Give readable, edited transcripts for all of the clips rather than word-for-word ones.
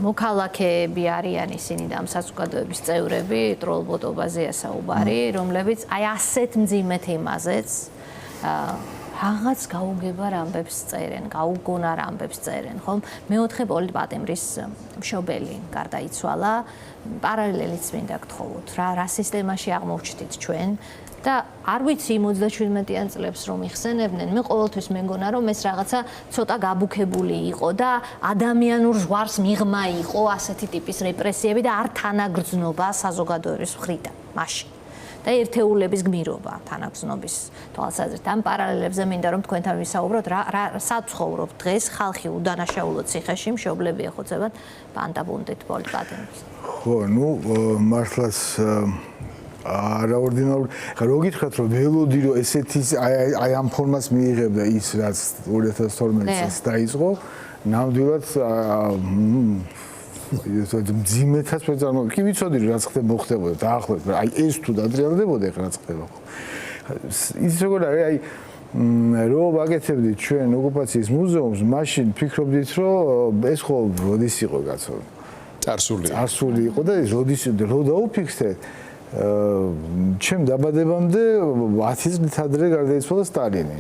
მოქალაქეები არიან ისინი და ამ საზოგადოების წევრები, ტროლბოტობაზეა საუბარი, რომლებიც აი ასეთ მძიმე თემაზეც რაღაც გაუგებარ ამბებს წერენ, გაუგონარ ამბებს წერენ, ხომ? მეოთხე პოლიტპატიმრის მშობელი გარდაიცვალა, პარალელიც მინდა გთხოვოთ, რა სისტემაში აღმოჩნდით ჩვენ და არ ვიცი 77-იან წლებს რომ იხსენებდნენ, მე ყოველთვის მეგონა რომ ეს რაღაცა ცოტა გაბუქებული იყო და ადამიანურ ზღვარს მიღმა იყო ასეთი ტიპის რეპრესიები და არ თანაგრძნობა საზოგადოების მხრიდან მაშინ. და ერთეულების გმირობა თანაგრძნობის თვალსაზრისით. ამ პარალელებზე მინდა რომ თქვენთან ვისაუბროთ, სად ცხოვრობ დღეს ხალხი უდანაშაულოდ ციხეში, მშობლები ეხოცებათ პანდაბუნდით პოლიტპატიმრს. ხო, მართლაც არაორდინალური. რო გითხრათ რომ ველოდი რომ ესეთი აი ამ ფორმას მიიღებდა ის რაც 2012 წელს დაიწყო, ნამდვილად მძიმეთაც მეწარმო. კი ვიცოდი რომ რაც მოხდებოდა დაახლოებით, აი ეს თუ დადრიალდებოდა ეხლა რაც ხდება. ის როგორ არის, აი რო ვაკეთებდით ჩვენ ოკუპაციის მუზეუმს, მაშინ ფიქრობდით რომ ეს ხო როდის იყო კაცო? წარსული იყო და ეს რო დაუფიქსე ჩემ დაბადებამდე 10 წლით ადრე გარდაიცვალა სტალინი.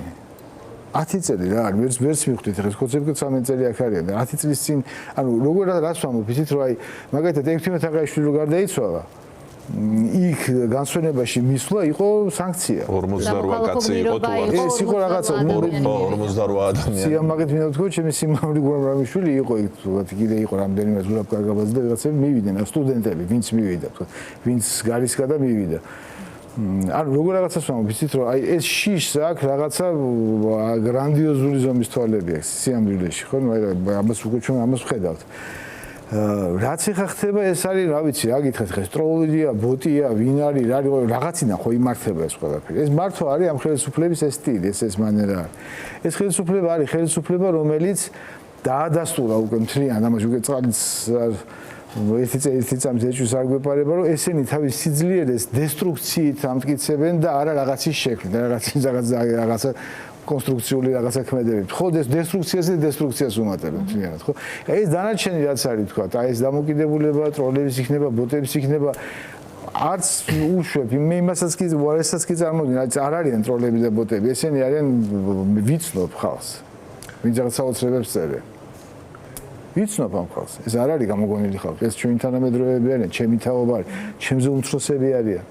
10 წელი რა არის, ვერც მივხვდით, ეხლა ხოცები 13 წელი აქ არის და 10 წლის წინ, ანუ როგორ რას ვამბობ, იცით რომ აი მაგალითად ექვთიმე თაყაიშვილი რო გარდაიცვალა, იქ განსვენებაში მისვლა იყო სანქცია. 48 კაცი იყო თუ არა? ეს იყო რაღაცა 48 ადამიანი. სიამაგეთ მინდა ვთქვა, ჩემი სიმამრი გურამრამიშვილი იყო იქ, კიდე იყო რამდენიმე ზურაბ კარგაბაძე და რაღაცები მივიდნენ, სტუდენტები, ვინც მივიდა, ვინც გარისკა და მივიდა. ანუ როგორ რაღაცას ვამბობ, იცით რომ აი ეს შიშს აქ რაღაცა გრანდიოზული ზომის თვალები აქვს სიამრილეში, ხო? ამას უკვე ჩვენ ამას ვხედავთ. რაც ეხა ხდება, ეს არის, რა ვიცი, რა გითხრათ, ხეს ტროლია, ბოტია, ვინ არის, რა არის, რაღაციდან ხო იმართება ეს ყველაფერი. ეს მართვა არის ამ ხელისუფლების ეს სტილი, ეს მანერა არის. ეს ხელისუფლება არის ხელისუფლება, რომელიც დაადასტურა უკვე მთლიან, ამაში უკვე წყალიც ერთი წამს ეჭვის არ გვეპარება, რომ ესენი თავის სიძლიერეს დესტრუქციით ამტკიცებენ და არა რაღაცის შექმნით, რაღაცა კონსტრუქციული რაღაცა ქმედებებით. ხო, დესტრუქციაზე დესტრუქციას უმატებენ მთლიანად, ხო? ეს დანარჩენი რაც არის, თქვა, აი ეს დამოკიდებულება, ტროლების იქნება, ბოტების იქნება, არც უშვებ, მე იმასაც კი ვარესაც კი წარმოვიდგინე, არ არიან ტროლები და ბოტები, ესენი არიან ვიცნობ ხალხს. ვინც რაღაც საოცრებებს წერენ. ვიცნობ ამ ხალხს. ეს არ არის გამოგონილი ხალხი, ეს ჩვენი თანამედროვეები არიან, ჩემი თაობა არის, ჩემზე უმცროსები არიან.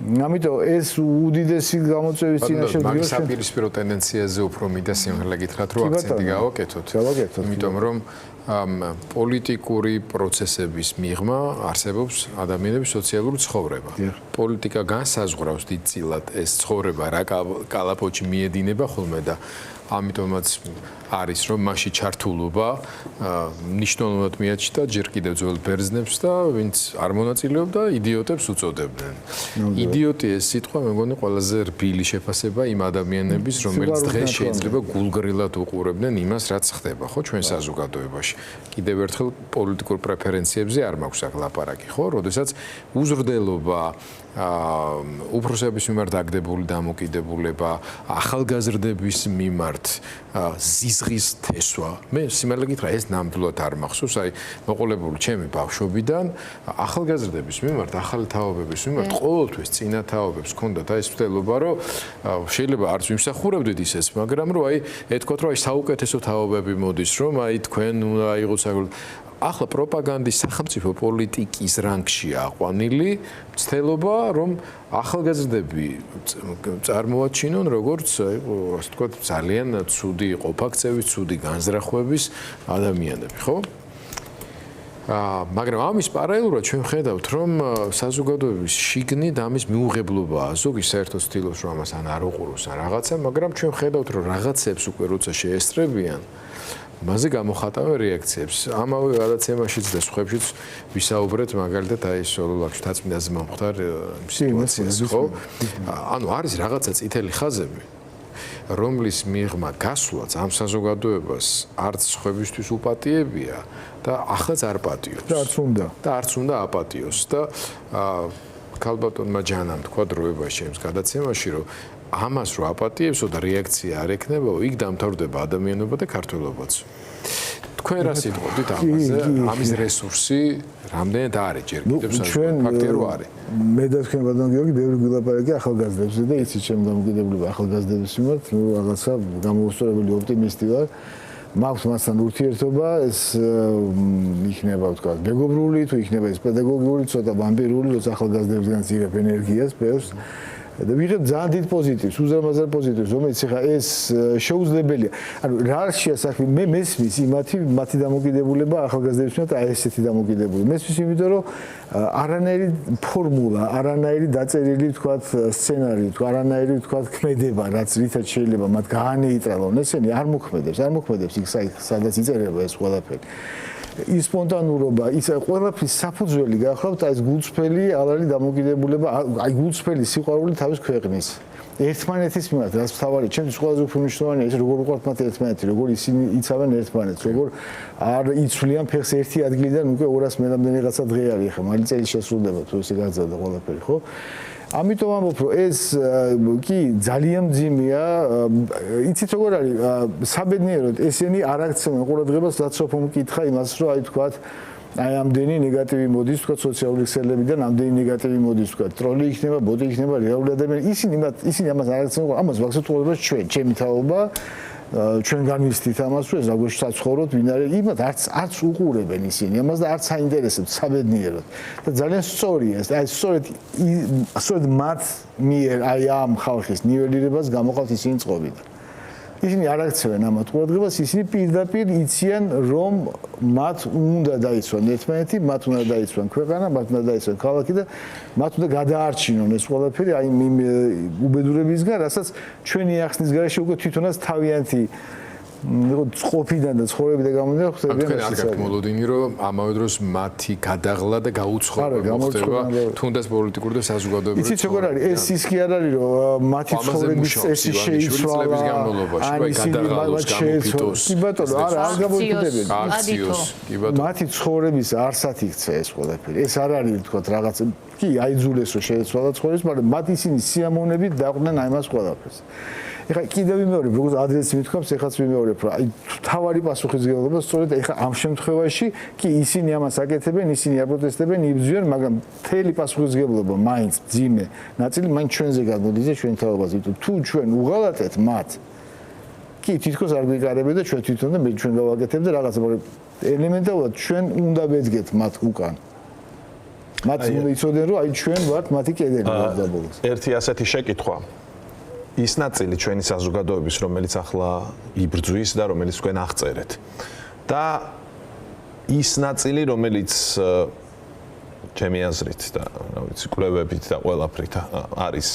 ამიტომ ეს უდიდესი გამოწვევის წინაშე ვიო მაგის საპირისპირო ტენდენციაზე უფრო მინდა სიმღერა გითხრათ, რომ აქცენტი გავაკეთოთ. იმიტომ რომ პოლიტიკური პროცესების მიღმა არსებობს ადამიანების სოციალური ცხოვრება. პოლიტიკა განსაზღვრავს დიდწილად ეს ცხოვრება რა კალაპოჩი მიედინება ხოლმე და ამიტომაც არის რომ მასში ჩართულობა მნიშვნელოვნად მიაჩნდა ჯერ კიდევ ძველ ბერძნებს და ვინც არ მონაწილეობდა იდიოტებს უწოდებდნენ. იდიოტი ეს სიტყვა მე მგონი ყველაზე რბილი შეფასება იმ ადამიანების რომელიც დღეს შეიძლება გულგრილად უყურებდნენ იმას რაც ხდება ხო ჩვენ საზოგადოებაში. კიდევ ერთხელ პოლიტიკურ პრეფერენციებზე არ მაქვს აქ ლაპარაკი ხო? როდესაც უზრდელობა უფროსების მიმართ აგდებული დამოკიდებულება, ახალგაზრდების მიმართ ზიზღის თესვა. მე სიმართლე გითხრა, ეს ნამდვილად არ მახსოვს, აი მოყოლებული ჩემი ბავშვობიდან ახალგაზრდების მიმართ, ახალი თაობების მიმართ ყოველთვის წინა თაობებს ჰქონდათ აი ეს მცდელობა, რომ შეიძლება არც ვიმსახურებდით ისეც, მაგრამ რომ აი ეთქვათ, რომ აი საუკეთესო თაობები მოდის, რომ აი თქვენ უნდა აიღოთ ახლა პროპაგანდის სახელმწიფო პოლიტიკის რანგშია აყვანილი მცდელობა, რომ ახალგაზრდები წარმოაჩინონ როგორც, ასე ვთქვათ, ძალიან ცუდი ყოფაქცევის, ცუდი განზრახვების ადამიანები, ხო? მაგრამ ამის პარალელურად ჩვენ ხედავთ, რომ საზოგადოების შიგნით ამის მიუღებლობაა. ზოგი საერთოდ ცდილობს, რომ ამას ან არ უყუროს, ან რაღაცა, მაგრამ ჩვენ ხედავთ, რომ რაღაცებს უკვე როცა შეესწრებიან, მასზე გამოხატავენ რეაქციებს. ამავე გადაცემაშიც და სხვებშიც ვისაუბრეთ მაგალითად აი სოლოლაკში თაცმინდაზე მომხდარ სიტუაციაზე, ხო? ანუ არის რაღაცა წითელი ხაზები, რომლის მიღმა გასვლაც ამ საზოგადოებას არც სხვებისთვის უპატიებია და ახლაც არ პატიობს. და არც უნდა აპატიოს და ქალბატონმა ჯანამ თქვა დროებაში ჩემს გადაცემაში, რომ ამას რო აპატიებსო და რეაქცია არ ექნებაო, იქ დამთავრდება ადამიანობა და ქართველობაც. თქვენ რა სიტყვით ამაზე? ამის რესურსი რამდენად არის ჯერ კიდევ ფაქტია რომ არის. მე და თქვენ ბატონ გიორგი ბევრი გულაპარაკი ახალგაზრდებზე და იცით ჩემ დამოკიდებულება ახალგაზრდების მიმართ, ნუ რაღაცა გამოუსწორებელი ოპტიმისტი ვარ. მაქვს მასთან ურთიერთობა, ეს იქნება თქვა მეგობრული, თუ იქნება ეს პედაგოგიური, ცოტა ვამპირული, როცა ახალგაზრდებისგან ძირებ ენერგიას, ბევრს და ვიღებ ძალიან დიდ პოზიტივს, უზარმაზარ პოზიტივს, რომელიც ახლა ეს შეუძლებელია. ანუ რა არშია საქმე, მე მესმის მათი დამოკიდებულება ახალგაზრდების მიმართ აი ესეთი დამოკიდებულება. მესმის იმიტომ რომ არანაირი ფორმულა, არანაირი დაწერილი თქვა სცენარი, თუ არანაირი თქვა ქმედება, რაც რითაც შეიძლება მათ გაანეიტრალონ ესენი არ მოქმედებს იქ სადაც იწერება ეს ყველაფერი. ის სპონტანურობა, ის ყველაფრის საფუძველი გახლავთ აი ეს გულწრფელი ალალი დამოკიდებულება, აი გულწრფელი სიყვარული თავის ქვეყნის. ერთმანეთის მიმართ, რაც თავარი, ჩემთვის ყველაზე უფრო მნიშვნელოვანია ის როგორ უყვართ მათ ერთმანეთი, როგორ ისინი იცავენ ერთმანეთს, როგორ არ იცვლიან ფეხს ერთი ადგილიდან უკვე 200 მერამდე რაღაცა დღე არის ხა, მალე წელი შესრულდება თუ ესე გაგზავნა ყველაფერი, ხო? ამიტომ ამბობ, რომ ეს კი ძალიან მძიმეა, იცით როგორ არის, საბედნიეროდ ესენი არ აქცევენ ყურადღებას, რაც სოფო მკითხა იმას, რომ აი თქვათ აი ამდენი ნეგატივი მოდის, თქვა სოციალური ქსელებიდან ამდენი ნეგატივი მოდის, თქვა ტროლი იქნება, ბოტი იქნება, რეალური ადამიანი, ისინი ამას არ აქცევენ, ამას ვაქცევთ ყურადღებას ჩემი თაობა, ჩვენ განვისტით ამას, რომ ეს როგორ საცხოვროთ, ვინ არის, იმათ არც უყურებენ ისინი, ამას და არც აინტერესებთ საბედნიეროდ. და ძალიან სწორია ეს, აი სწორედ მათ მიერ აი ამ ხალხის ნიველირებას გამოყავთ ისინი წყობიდან. ისინი არ აქცევენ ამათ ყურადღებას, ისინი პირდაპირ იციან, რომ მათ უნდა დაიცვან ერთმანეთი, მათ უნდა დაიცვან ქვეყანა, მათ უნდა დაიცვან ქალაქი და მათ უნდა გადაარჩინონ ეს ყველაფერი აი იმ უბედურებისგან, რასაც ჩვენი ახსნის გარეშე უკვე თვითონაც თავიანთი წყოფიდან და ცხოვრებიდან გამომდინარე ხდებიან. თქვენ არ გაქვთ მოლოდინი, რომ ამავე დროს მათი გადაღლა და გაუცხოება მოხდება, თუნდაც პოლიტიკური და საზოგადოებრივი. იცით როგორ არის? ეს ის კი არ არის, რომ მათი ცხოვრების წესი შეიცვალა. ან გადაღალოს გამოფიტოს. კი ბატონო, არ გამოიწვევენ. აქციოს. კი ბატონო. მათი ცხოვრების არსად იქცა ეს ყველაფერი. ეს არ არის თქო რაღაც კი აიძულეს რომ შეეცვალა ცხოვრების, მაგრამ მათ ისინი სიამოვნებით დაყვნენ აი მას ყველაფერს. ეხლა კიდევ ვიმეორებ, როგორც ადრეც მithქვამს, ეხლაც ვიმეორებ, რომ აი თავარი პასუხისმგებლობა სწორედ ეხლა ამ შემთხვევაში კი ისინი ამას აკეთებენ, ისინი აპროტესტებენ, იბრძვიან, მაგრამ მთელი პასუხისმგებლობა მაინც ძიმე ნაწილი მაინც ჩვენზე გადმოდის და ჩვენ თავაზე. თუ ჩვენ უღალატეთ მათ, კი თითქოს არ გვიკარებენ და ჩვენ თვითონ და ჩვენ გავაკეთებთ რაღაცა, მაგრამ ელემენტარულად ჩვენ უნდა ვეძგეთ მათ უკან. მათ უნდა იცოდნენ, რომ აი ჩვენ ვართ მათი კედელი და ბოლოს. ერთი ასეთი შეკითხვა. ის ნაწილი ჩვენი საზოგადოების, რომელიც ახლა იბრძვის და რომელიც თქვენ აღწერეთ. და ის ნაწილი, რომელიც ჩემი აზრით და რა ვიცი, კვლევებით და ყველაფრით არის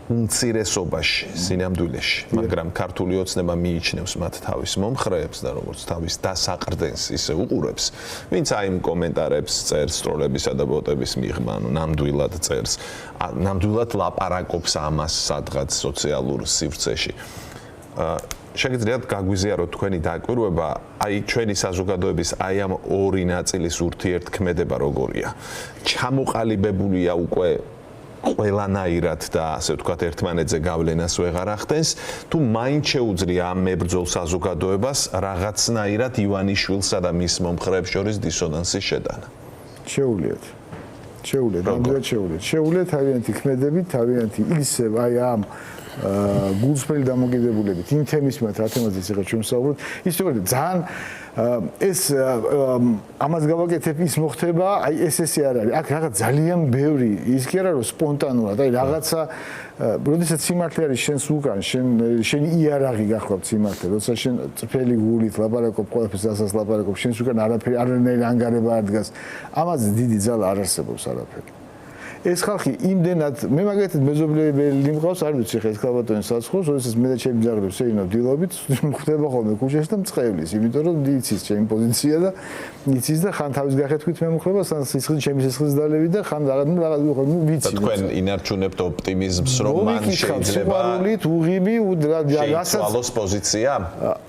უმცირესობაში, სინამდვილეში, მაგრამ ქართული ოცნება მიიჩნევს მათ თავის მომხრეებს და როგორც თავის დასაყრდენს ისე უყურებს, ვინც აი იმ კომენტარებს წერს ტროლებისა და ბოტების მიღმა, ანუ ნამდვილად წერს, ნამდვილად ლაპარაკობს ამას სადღაც სოციალურ სივრცეში. შეგიძლიათ გაგვიზიაროთ თქვენი დაკვირვება, აი ჩვენი საზოგადოების აი ამ ორი ნაწილის ურთიერთქმედება როგორია? ჩამოყალიბებულია უკვე ყველანაირად და ასე ვთქვათ ერთმანეთზე გავლენას ვეღარ ახდენს, თუ მაინც შეუძლია ამ მებრძოლ საზოგადოებას რაღაცნაირად ივანიშვილსა და მის მომხრეებს შორის დისონანსის შეტანა. შეუძლიათ. შეუძლიათ თავიანთი ქმედებით, თავიანთი ისევ აი ამ გულწრფელი დამოკიდებულებით იმ თემის მიმართ, რა თემაზეც ახლა ჩვენ ვსაუბრობთ, ის როგორ ძალიან ეს ამას გავაკეთებ ის მოხდება, აი ესე არ არის. აქ რაღაც ძალიან ბევრი ის კი არა რომ სპონტანურად, აი რაღაცა როდესაც სიმართლე არის შენს უკან, შენი იარაღი გახლავთ სიმართლე, როცა შენ წრფელი გულით ლაპარაკობ, ყველაფერს ასას ლაპარაკობ, შენს უკან არანაირი ანგარება არ დგას. ამაზე დიდი ძალა არ არსებობს არაფერი. ეს ხალხი იმდენად მე მაგალითად მეზობლებელი მყავს, არ ვიცი ხა ეს ქალბატონი საცხოს, როდესაც მე და ჩემი ძაღლი ვსეინავ დილობით, ხდება ხოლმე ქუჩაში და მწყევლის, იმიტომ რომ იცის ჩემი პოზიცია და იცის და ხან თავის გახეთქვით მე მომხრება, ხან სისხლის ჩემი სისხლის დალევი და ხან რაღაც ვიცი. თქვენ ინარჩუნებთ ოპტიმიზმს, რომ მან შეიძლება სიყვარულით, უღიმი, რასაც შეიცვალოს პოზიცია?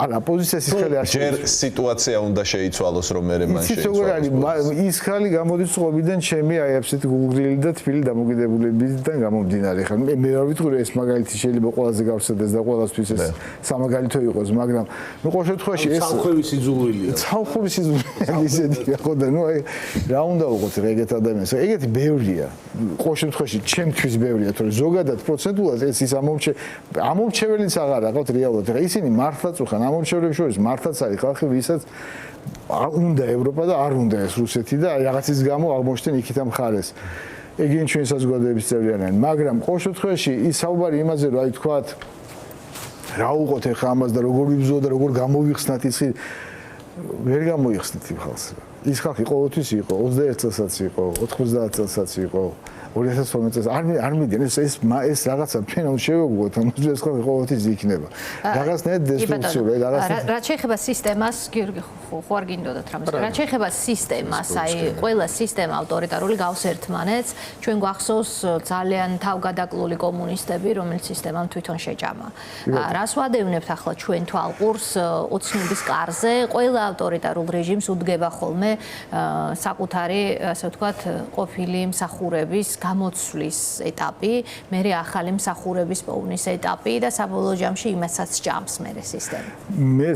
არა, პოზიცია სიცხელი არ ჯერ სიტუაცია უნდა შეიცვალოს, რომ მე მან შეიცვალოს. ის ხალი გამოდის წყობიდან ჩემი აი ასეთი გულგრილი და თბილი დამოკიდებულებიდან გამომდინარე. ხა მე არ ვიტყვი ეს მაგალითი შეიძლება ყველაზე გავსადეს და ყველასთვის ეს სამაგალითო იყოს, მაგრამ ნუ ყოველ შემთხვევაში ეს ცალხვევი სიძულვილია. ცალხვევი სიძულვილია ისეთი ხო და ნუ აი რა უნდა ვუყოთ ეგეთ ადამიანს. ეგეთი ბევრია. ყოველ შემთხვევაში ჩემთვის ბევრია, თორე ზოგადად პროცენტულად ეს ის ამომრჩეველიც აღარ აყავთ რეალურად. ხა ისინი მართლაც უხან ამომრჩევლებს შორის მართლაც არის ხალხი, ვისაც უნდა ევროპა და არ უნდა ეს რუსეთი და რაღაცის გამო აღმოჩნდნენ იქით ამ ხარეს. ეგენი ჩვენი საზოგადოების წევრი არიან, მაგრამ ყოველ შემთხვევაში ის საუბარი იმაზე, რომ აი თქვათ რა უყოთ ახლა ამას და როგორ ვიბრძო და როგორ გამოვიხსნათ ისი ვერ გამოიხსნით იმ ხალხს. ის ხალხი ყოველთვის იყო 21 წელსაც იყო, 90 წელსაც იყო, 2012 წელს არ მიდიან ეს რაღაცა ჩვენ უნდა შევეგუოთ, ეს ხალხი ყოველთვის იქნება. რაღაცნაირად დესტრუქციული, რაღაცნაირად. რაც შეეხება სისტემას, გიორგი ხო არ გინდოდათ რამეს. რაც შეეხება სისტემას, აი ყველა სისტემა ავტორიტარული გავს ერთმანეთს. ჩვენ გვახსოვს ძალიან თავგადაკლული კომუნისტები, რომელიც სისტემამ თვითონ შეჭამა. რას ვადევნებთ ახლა ჩვენ თვალყურს ოცნების კარზე, ყველა ავტორიტარულ რეჟიმს უდგება ხოლმე საკუთარი, ასე ვთქვათ, ყოფილი მსახურების გამოცვლის ეტაპი, მერე ახალი მსახურების პოვნის ეტაპი და საბოლოო ჯამში იმასაც ჭამს მერე სისტემა. მე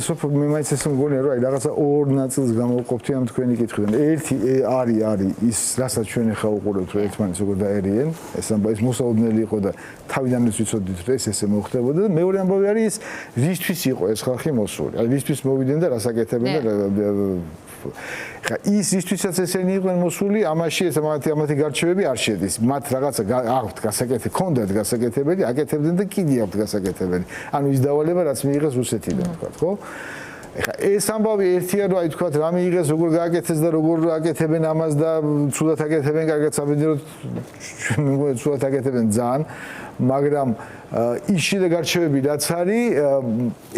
მაინც ეს მგონია რომ აი რაღაცა ორ ნაწილს გამოვყოფთი ამ თქვენი კითხვიდან. ერთი არის ის, რასაც ჩვენ ახლა უყურებთ, რომ ერთმანეთს როგორ დაერიენ, ეს მოსაოდნელი იყო და თავიდანაც ვიცოდით, რომ ესე მოხდებოდა და მეორე ამბავი არის ის, ვისთვის იყო ეს ხალხი მოსული. აი ვისთვის მოვიდნენ და რას აკეთებენ და ხა ისთვისაც ესენი იყვნენ მოსული, ამაში ეს ამათი გარჩევები არ შედის. მათ რაღაცა აქვთ გასაკეთებელი, ქონდათ გასაკეთებელი, აკეთებდნენ და კიდე აქვთ გასაკეთებელი. ანუ ის დავალება რაც მიიღეს რუსეთიდან, თქვათ, ხო? ეხა ეს ამბავი ერთია, რომ აი თქვათ, რა მიიღეს, როგორ გააკეთეს და როგორ აკეთებენ ამას და ცუდად აკეთებენ, კარგად საბედნიეროდ ჩვენ მეგონი ცუდად აკეთებენ ძალიან, მაგრამ ის შიდა გარჩევები რაც არის,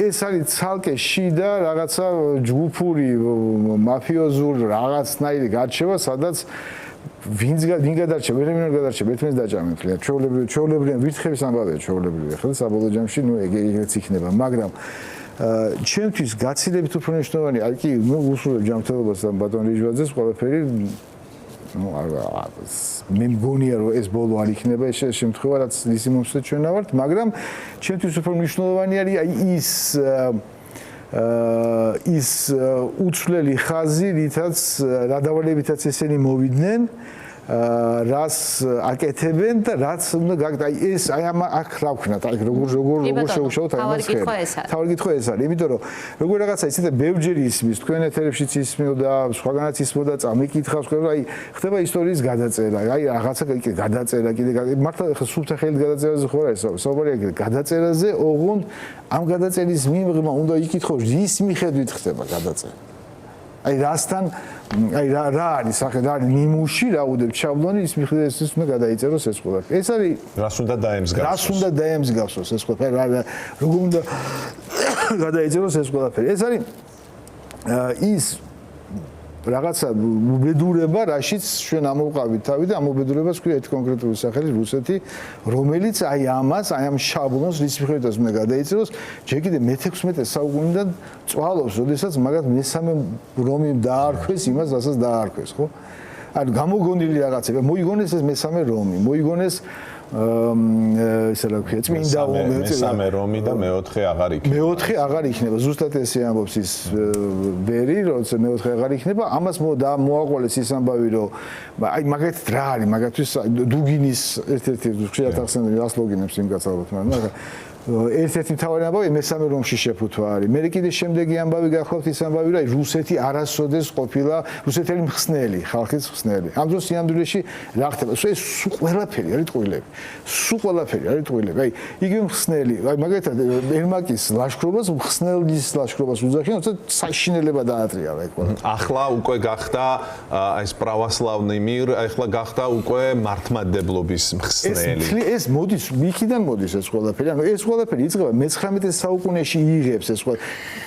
ეს არის ცალკე შიდა რაღაცა ჯგუფური, მაფიოზური რაღაცნაირი გარჩევა, სადაც ვინ გადარჩება, ვერ გადარჩება, ერთმანეთს დაჭამენ თლიან. ჩვეულებრივი ვირთხების ამბავია ჩვეულებრივი. ახლა საბოლოო ჯამში ნუ ეგეც იქნება, მაგრამ ჩემთვის გაცილებით უფრო მნიშვნელოვანი, აი კი, ნუ უსურვებ ჯანმრთელობას და ბატონ რიჟვაძეს ყველაფერი ну მე მგონია რომ ეს ბოლო არ იქნება ეს შემთხვევა რაც ისი მომსწრე ჩვენ ავართ, მაგრამ ჩემთვის უფრო მნიშვნელოვანი არის აი ის უცვლელი ხაზი, რითაც რა დავალებითაც ესენი მოვიდნენ, რას აკეთებენ და რაც უნდა გაკეთდეს. აი ეს აი აქ რა ვქნათ, აი როგორ შევუშავოთ აი ამას ხერ. თავი კითხვა ეს არის, იმიტომ რომ როგორ რაღაცა ისეთ ბევრჯერ ისმის, თქვენ ეთერებშიც ისმოდა, სხვაგანაც ისმოდა, წამიკითხავს, ხო, აი ხდება ისტორიის გადაწერა, აი რაღაცა გადაწერა, კიდე მართლა ხა სულთა ხელით გადაწერაზე ხო არა ეს საუბარია გადაწერაზე, ოღონდ ამ გადაწერის მიმღმა უნდა იკითხოს, რის მიხედვით ხდება გადაწერა. აი რასთან აი რა არის სახე რა არის ნიმუში რა უდებ ჩაბლონი ის მიხედვით ეს უნდა გადაიწეროს ეს ყველაფერი. ეს არის რას უნდა დაემსგავსოს. რას უნდა დაემსგავსოს ეს ყველაფერი, როგორ უნდა გადაიწეროს ეს ყველაფერი. ეს არის ის რაღაცა უბედურება, რაშიც ჩვენ ამოვყავით თავი და ამ უბედურებას ქვია ერთი კონკრეტული სახელი რუსეთი, რომელიც აი ამას, აი ამ შაბლონს რის მიხედვითაც უნდა გადაიწეროს, ჯერ კიდე მე-16 საუკუნიდან წვალობს, როდესაც მაგათ მესამე რომი დაარქვეს იმას, რასაც დაარქვეს, ხო? ანუ გამოგონილი რაღაცები, მოიგონეს ეს მესამე რომი, მოიგონეს ისე რა ქვია, წმინდა მესამე რომი და მეოთხე აღარ იქნება. მეოთხე აღარ იქნება, ზუსტად ესე ამბობს ის ბერი, როცა მეოთხე აღარ იქნება, ამას მოაყოლეს ის ამბავი, რომ აი მაგათი რა არის, მაგათთვის დუგინის ერთ-ერთი ხშირად ახსენებული ასლოგინებს იმ კაცალბათ, მაგრამ ერთ-ერთი მთავარი ამბავი მესამე რომში შეფუთვა არის. მე კიდე შემდეგი ამბავი გახლავთ ის ამბავი, რომ რუსეთი არასოდეს ყოფილა რუსეთელი მხსნელი, ხალხის მხსნელი. ამ დროს სიამდვილეში რა ხდება? ეს სულ ყველაფერი არის ტყუილები. სულ ყველაფერი არის ტყუილები. აი იგივე მხსნელი, აი მაგალითად ერმაკის ლაშქრობას, მხსნელის ლაშქრობას უძახიან, თუმცა საშინელება დაატრიალა ეგ ყველა. ახლა უკვე გახდა ეს პრავოსლავნი მირ, ახლა გახდა უკვე მართლმადიდებლობის მხსნელი. ეს მოდის, იქიდან მოდის ეს ყველაფერი. ანუ ეს ყველაფერი იწყება მე-19 საუკუნეში იღებს ეს ყველა.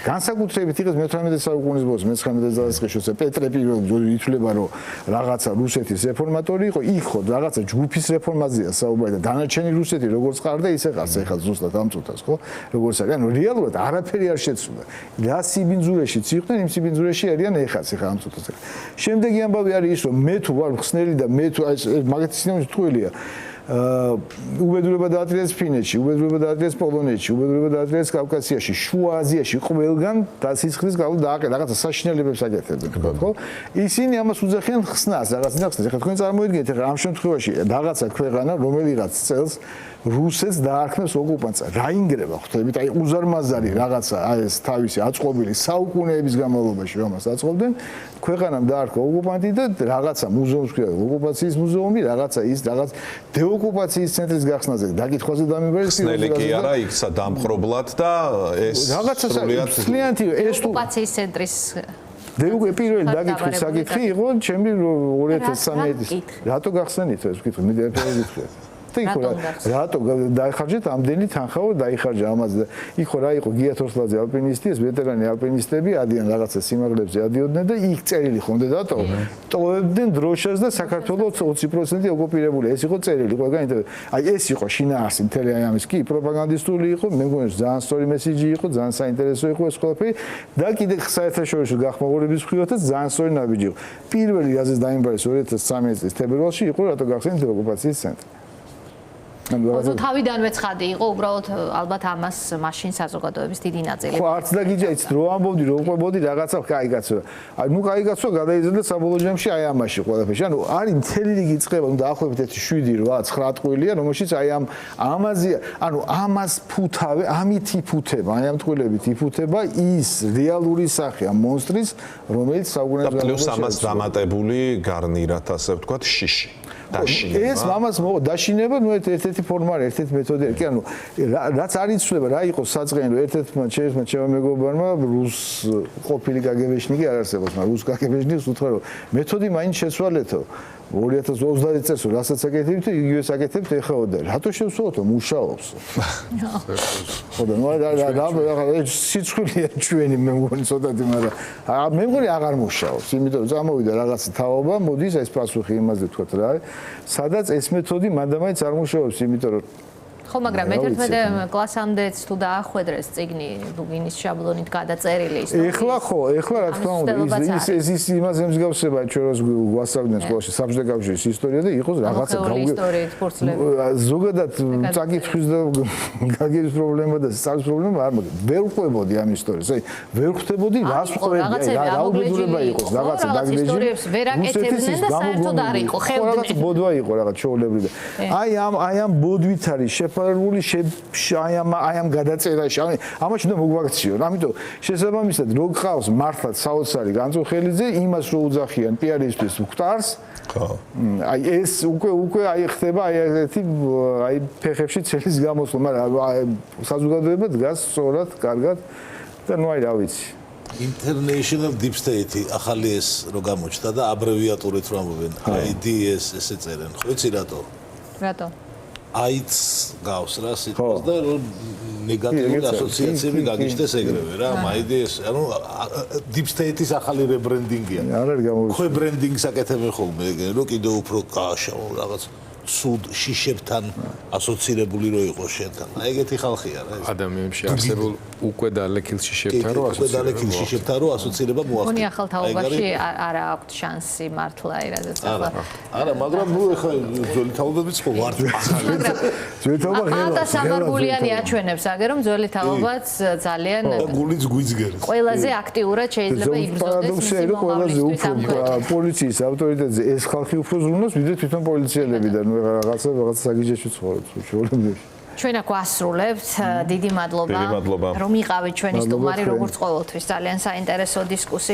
განსაკუთრებით იღებს მე-18 საუკუნის ბოლოს, მე-19 წელს პეტრე პირველი ითვლება რომ რაღაცა რუსეთის რეფორმატორი იყო, იქ ხო რაღაცა ჯგუფის რეფორმაზეა საუბარი და დანარჩენი რუსეთი როგორც ყარდა, ისე ყარს ეხლა ზუსტად ამ წუთას, ხო? როგორც არის, ანუ რეალურად არაფერი არ შეცვლა. რა სიბინძურეშიც იყვნენ, იმ სიბინძურეში არიან ეხაც ეხლა ამ წუთას. შემდეგი ამბავი არის ის, რომ მე თუ ვარ ხსნელი და მე თუ ეს მაგათი სინამდვილე თქუელია. უბედურება დაატრიალეს ფინეთში, უბედურება დაატრიალეს პოლონეთში, უბედურება დაატრიალეს კავკასიაში, შუა აზიაში, ყველგან დასისხლის გავლა დააკეთა, რაღაცა საშინელებებს აკეთებდნენ, ხო? ისინი ამას უძახიან ხსნას, რაღაცა ხსნას. ეხლა თქვენ წარმოიდგინეთ, ეხლა ამ შემთხვევაში რაღაცა ქვეყანა, რომელიღაც წელს რუსეთს დაარქმევს ოკუპანტს. რა ინგრება ხვდებით? აი უზარმაზარი რაღაცა, აი ეს თავისი აწყობილი საუკუნეების განმავლობაში რომელსაც აწყობდნენ, ქვეყანამ დაარქვა ოკუპანტი და რაღაცა მუზეუმს ქვია, ოკუპაციის მუზეუმი, რაღაცა ის რაღაც დეოკუპაციის ცენტრის გახსნაზე დაკითხვაზე დამიბერეს ხსნელი კი არა, იქცა დამხრობლად და ეს რაღაცა სლიანთი ეს ოკუპაციის ცენტრის პირველი დაკითხვის საკითხი იყო ჩემი 2013 რატო გახსენით ეს ვკითხე მე დაიფერე რატო დაიხარჯეთ ამდენი თანხაო დაიხარჯა ამაზე და იქ რა იყო გია თორსლაძე ალპინისტი ეს ვეტერანი ალპინისტები ადიან რაღაცა სიმაღლებზე ადიოდნენ და იქ წერილი ხონდა დატო ტოვებდნენ დროშას და საქართველოს 20% ოკუპირებული ეს იყო წერილი ყველგან აი ეს იყო შინაარსი მთელი ამის კი პროპაგანდისტული იყო მე მგონი ძალიან სწორი მესიჯი იყო ძალიან საინტერესო იყო ეს ყველაფერი და კიდე საერთაშორისო გახმოვანების მხრივაც ძალიან სწორი ნაბიჯი იყო პირველი გაზეთ დაიმბარეს 2013 წლის თებერვალში იყო რატო გახსენით ოკუპაციის ცენტრი ოზო თავიდანვე ცხადი იყო უბრალოდ ალბათ ამას მაშინ საზოგადოების დიდი ნაწილი. ხო არც და გიჯა იცით რო ამბობდი რომ ყვებოდი რაღაცა კაი კაცო. აი ნუ კაი კაცო გადაიზრდა საბოლოო ჯამში აი ამაში ყველაფერში. ანუ არის მთელი რიგი წყება, ნუ დაახლოებით 7, 8, 9 ტყუილია, რომელშიც აი ამაზე, ანუ ამას ფუთავე, ამით იფუთება, აი ამ ტყუილებით იფუთება ის რეალური სახე ამ მონსტრის, რომელიც საუკუნეებს განმავლობაში ამას დამატებული გარნირად ასე ვთქვათ შიში. ეს მამას დაშინება ნუ ერთ-ერთი ფორმა არის, ერთ-ერთი მეთოდი არის. კი ანუ რაც არ იცვლება, რა იყო საწყენი, რომ ერთ-ერთმა ჩემმა მეგობარმა რუს ყოფილი კაგებეშნიკი არ არსებობს, მაგრამ რუს კაგებეშნიკს უთხრა რომ მეთოდი მაინც შეცვალეთო 2030 წელს რასაც აკეთებთ, იგივეს აკეთებთ ეხაო და რატო შევცვალოთ, მუშაობს. ხო და ნუ რა სიცხვილია ჩვენი მე მგონი ცოტათი, მაგრამ მე მგონი აღარ მუშაობს, იმიტომ რომ წამოვიდა რაღაცა თაობა, მოდის ეს პასუხი იმაზე თქვათ რა არის, სადაც ეს მეთოდი მანდამაინც არ მუშაობს, იმიტომ რომ ხო, მაგრამ მე-11 კლასამდეც თუ დაახვედრეს წიგნი დუგინის შაბლონით გადაწერილი ისტორია. ეხლა ხო, ეხლა რა თქმა უნდა, ის იმაზე მსგავსება ჩვენ როს გვასწავლიდნენ სკოლაში საბჭოთა კავშირის ისტორია და იყოს რაღაცა ზოგადად წაკითხვის და გაგების პრობლემა და სწავლის პრობლემა არ მოდი. ვერ ყვებოდი ამ ისტორიას. აი, ვერ ხვდებოდი რას ყვებოდი, რა უბედურება იყოს, რაღაცა დაგლეჯი. ისტორიებს ვერ აკეთებდნენ და საერთოდ არ იყო, ხედდნენ. რაღაც ბოდვა იყო რაღაც ჩაოლებრი და აი ამ ბოდვით არის შეფარული აი ამ გადაწერაში ამაში უნდა მოგვაქციონ. ამიტომ შესაბამისად რო გყავს მართლაც საოცარი განწუხელიძე იმას რო უძახიან პიარისთვის ვკტარს ხო აი ეს უკვე აი ხდება აი ესეთი აი ფეხებში ცელის გამოსვლა, მაგრამ საზოგადოება დგას სწორად, კარგად და ნუ აი რა ვიცი. International Deep State ახალი ეს რო გამოჩნდა და აბრევიატურით რო ამბობენ IDS ესე წერენ. ხო იცი რატო? რატო? AIDS გავს რა სიტყვას და რომ ნეგატიური ასოციაციები გაგიჩნდეს ეგრევე რა AIDS ანუ Deep State-ის ახალი რებრენდინგია. არ არის გამოვიდა. ხო ბრენდინგს აკეთებენ ხოლმე ეგრე რომ კიდევ უფრო კაშაო რაღაც სუდ შიშებთან ასოცირებული რო იყოს შენთან. აი ეგეთი ხალხია რა ეს. ადამიანებში არსებულ უკვე დალექილ შიშებთან რო ასოცირება. უკვე დალექილ შიშებთან რო ასოცირება მოახდინა. მგონი ახალ თაობაში არ აქვს შანსი მართლა აი რაზეც ახლა. არა, მაგრამ ნუ ეხლა ძველი თაობებიც ხო ვართ. ძველი თაობა ღეროა. ახალ სამარგულიანი აჩვენებს აგერ რომ ძველი თაობაც ძალიან გულიც გვიძგერს. ყველაზე აქტიურად შეიძლება იბრძოდეს მისი ყველაზე უფრო პოლიციის ავტორიტეტზე ეს ხალხი უფრო ზრუნავს ვიდრე თვითონ პოლიციელები და რაღაცა საგიჟეში ცხოვრობს ჩვეულებრივ. ჩვენ აქ ვასრულებთ. დიდი მადლობა რომ იყავით ჩვენი სტუმარი, როგორც ყოველთვის ძალიან საინტერესო დისკუსია.